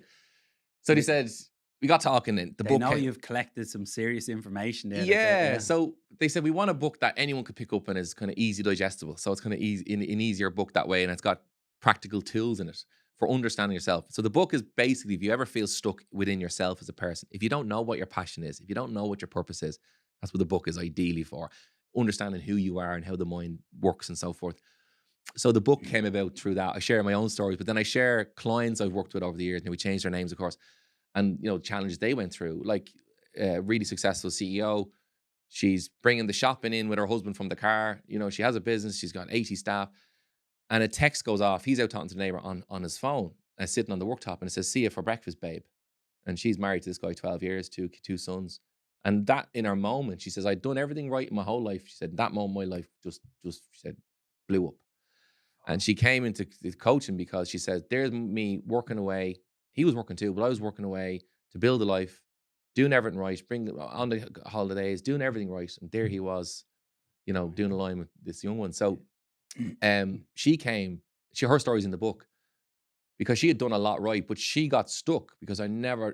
So they said, we got talking and the They book know came. you've collected some serious information there. Yeah. So they said, we want a book that anyone could pick up and is kind of easy digestible. So it's kind of easy, an easier book that way. And it's got practical tools in it for understanding yourself. So the book is basically, if you ever feel stuck within yourself as a person, if you don't know what your passion is, if you don't know what your purpose is, that's what the book is ideally for. Understanding who you are and how the mind works and so forth. So the book came about through that. I share my own stories, but then I share clients I've worked with over the years. And we changed their names, of course, and challenges they went through. Like a really successful CEO, she's bringing the shopping in with her husband from the car. She has a business. She's got 80 staff, and a text goes off. He's out talking to the neighbor on his phone, sitting on the worktop, and it says, "See you for breakfast, babe." And she's married to this guy 12 years, two sons. And that in her moment, she says, "I'd done everything right in my whole life." She said, "That moment, my life just she said, blew up." And she came into the coaching because she said, there's me working away. He was working too, but I was working away to build a life, doing everything right, bring on the holidays, doing everything right. And there he was, doing a line with this young one. So she came, her story's in the book because she had done a lot right, but she got stuck because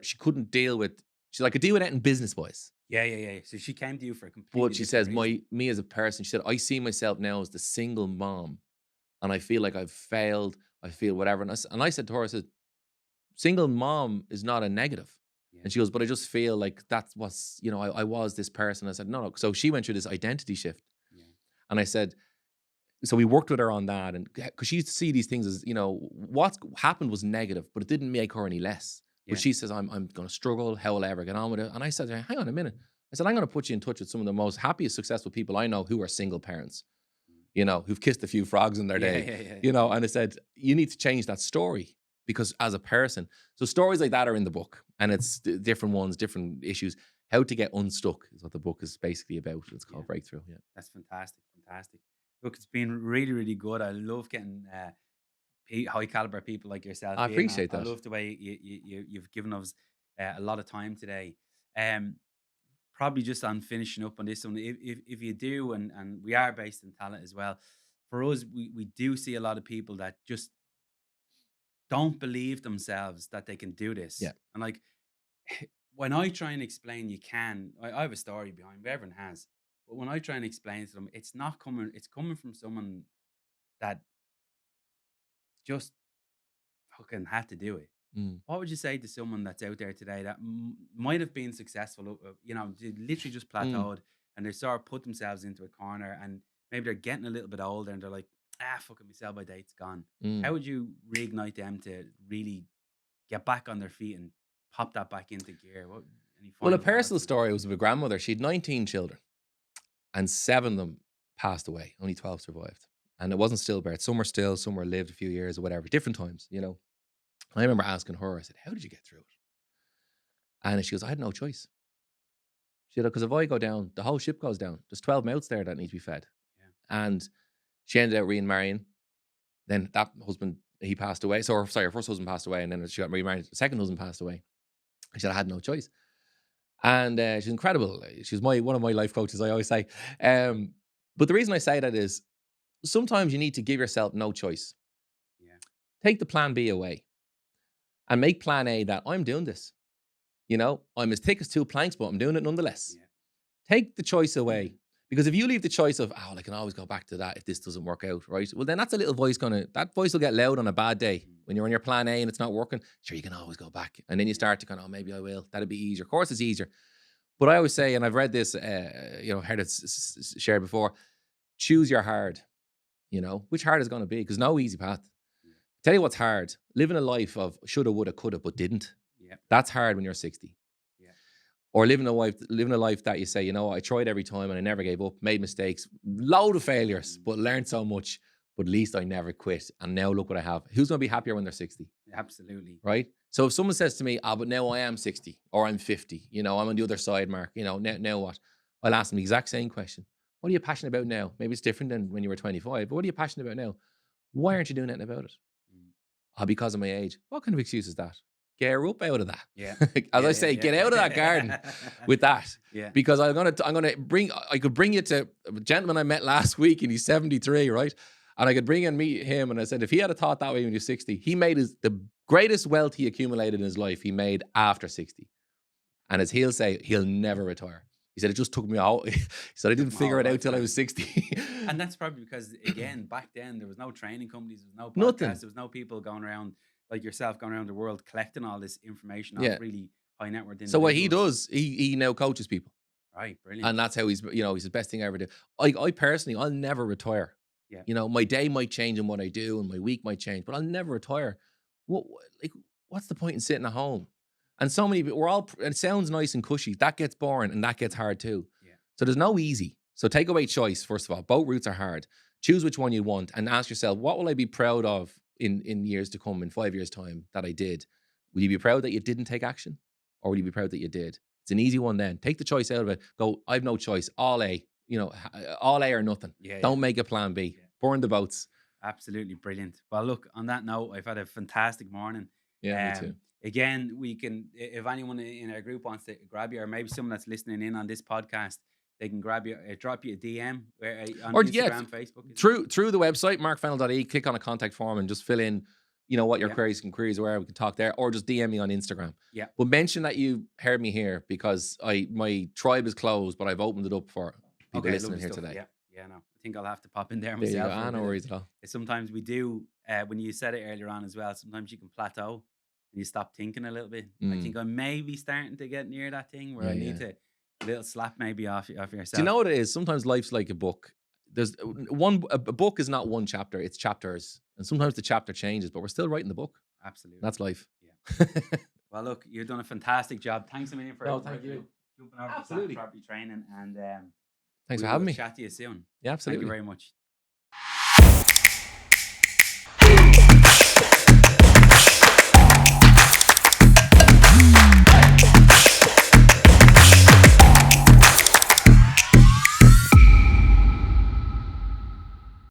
she couldn't deal with, she's like, I could deal with it in business wise. Yeah. So she came to you for a completely But she says, reason. me as a person, she said, I see myself now as the single mom. And I feel like I've failed. I feel whatever. And I said to her, I said, single mom is not a negative. Yeah. And she goes, but I just feel like that's what's, I was this person. I said, no. So she went through this identity shift. Yeah. And I said, so we worked with her on that. And because she used to see these things as, what's happened was negative, but it didn't make her any less. Yeah. But she says, I'm going to struggle. How will I ever get on with it? And I said to her, hang on a minute. I said, I'm going to put you in touch with some of the most happiest, successful people I know who are single parents. Who've kissed a few frogs in their day, and I said, you need to change that story because as a person, so stories like that are in the book and it's different ones, different issues. How to get unstuck is what the book is basically about. It's called Breakthrough. Yeah. That's fantastic. Look, it's been really, really good. I love getting high caliber people like yourself. I appreciate that. I love the way you've given us a lot of time today. Probably just on finishing up on this one, if you do, and we are based in Tallaght as well, for us, we do see a lot of people that just don't believe themselves that they can do this. Yeah. And like, when I try and explain you can, I have a story behind, everyone has, but when I try and explain to them, it's coming from someone that just fucking had to do it. What would you say to someone that's out there today that might have been successful, they literally just plateaued and they sort of put themselves into a corner and maybe they're getting a little bit older and they're like, fucking my sell by date's gone. How would you reignite them to really get back on their feet and pop that back into gear? Well, a personal story was of a grandmother. She had 19 children and 7 of them passed away. Only 12 survived. And it wasn't stillbirth. Some were still, some were lived a few years or whatever, different times, I remember asking her, I said, how did you get through it? And she goes, I had no choice. She said, because if I go down, the whole ship goes down. There's 12 mouths there that need to be fed. Yeah. And she ended up remarrying. Then that husband, he passed away. Her first husband passed away. And then she got remarried. The second husband passed away. She said, I had no choice. And she's incredible. She's one of my life coaches, I always say. But the reason I say that is sometimes you need to give yourself no choice. Yeah. Take the plan B away. And make plan A that I'm doing this. I'm as thick as 2 planks, but I'm doing it nonetheless. Yeah. Take the choice away. Because if you leave the choice of, I can always go back to that if this doesn't work out, right? Well, then that's a little voice that voice will get loud on a bad day. When you're on your plan A and it's not working, sure, you can always go back. And then you start to maybe I will. That'd be easier. Of course it's easier. But I always say, and I've read this, heard it shared before, choose your hard. Which hard is going to be? Because no easy path. Tell you what's hard. Living a life of shoulda, woulda, coulda, but didn't. Yeah. That's hard when you're 60. Yeah. Or living a life that you say, I tried every time and I never gave up, made mistakes, load of failures, but learned so much. But at least I never quit. And now look what I have. Who's going to be happier when they're 60? Absolutely. Right? So if someone says to me, but now I am 60 or I'm 50, I'm on the other side, Mark, now what? I'll ask them the exact same question. What are you passionate about now? Maybe it's different than when you were 25, but what are you passionate about now? Why aren't you doing anything about it? Because of my age. What kind of excuse is that? Get up out of that. Yeah. As I say, get out of that garden with that. Yeah. Because I'm gonna bring. I could bring you to a gentleman I met last week, and he's 73, right? And I could bring and meet him, and I said, if he had a thought that way when he was 60, he made the greatest wealth he accumulated in his life. He made after 60. And as he'll say, he'll never retire. He said, it just took me out. He said, I didn't figure it out till I was 60. And that's probably because, again, back then, there was no training companies, there was no Nothing. podcasts, there was no people going around like yourself, going around the world collecting all this information Yeah. off really high net worth individuals. So what he does, he now coaches people. Right, brilliant. And that's how he's the best thing I ever do. I personally, I'll never retire. Yeah. You know, my day might change in what I do and my week might change, but I'll never retire. What's the point in sitting at home? And so many, it sounds nice and cushy. That gets boring and that gets hard too. Yeah. So there's no easy. So take away choice, first of all. Both routes are hard. Choose which one you want and ask yourself, what will I be proud of in years to come, in 5 years' time, that I did? Will you be proud that you didn't take action? Or will you be proud that you did? It's an easy one then. Take the choice out of it. Go, I've no choice. All A. All A or nothing. Don't make a plan B. Yeah. Burn the boats. Absolutely brilliant. Well, look, on that note, I've had a fantastic morning. Yeah, me too. Again, we can, if anyone in our group wants to grab you, or maybe someone that's listening in on this podcast, they can grab you, drop you a DM on Instagram, Facebook. Through the website, markfennel.e, click on a contact form and just fill in, what your queries were. We can talk there, or just DM me on Instagram. Yeah. But mention that you heard me here, because my tribe is closed, but I've opened it up for people listening here today. Yeah, no. I think I'll have to pop in there myself. No worries at all. Sometimes we do, when you said it earlier on as well, sometimes you can plateau and you stop thinking a little bit. I think I'm maybe starting to get near that thing where I need to, a little slap maybe off yourself. Do you know what it is? Sometimes life's like a book. There's a book is not one chapter, it's chapters. And sometimes the chapter changes, but we're still writing the book. Absolutely. That's life. Yeah. Well, look, you've done a fantastic job. Thanks a million for thank you. jumping over to property training, and thanks for having me. Chat to you soon. Yeah, absolutely. Thank you very much.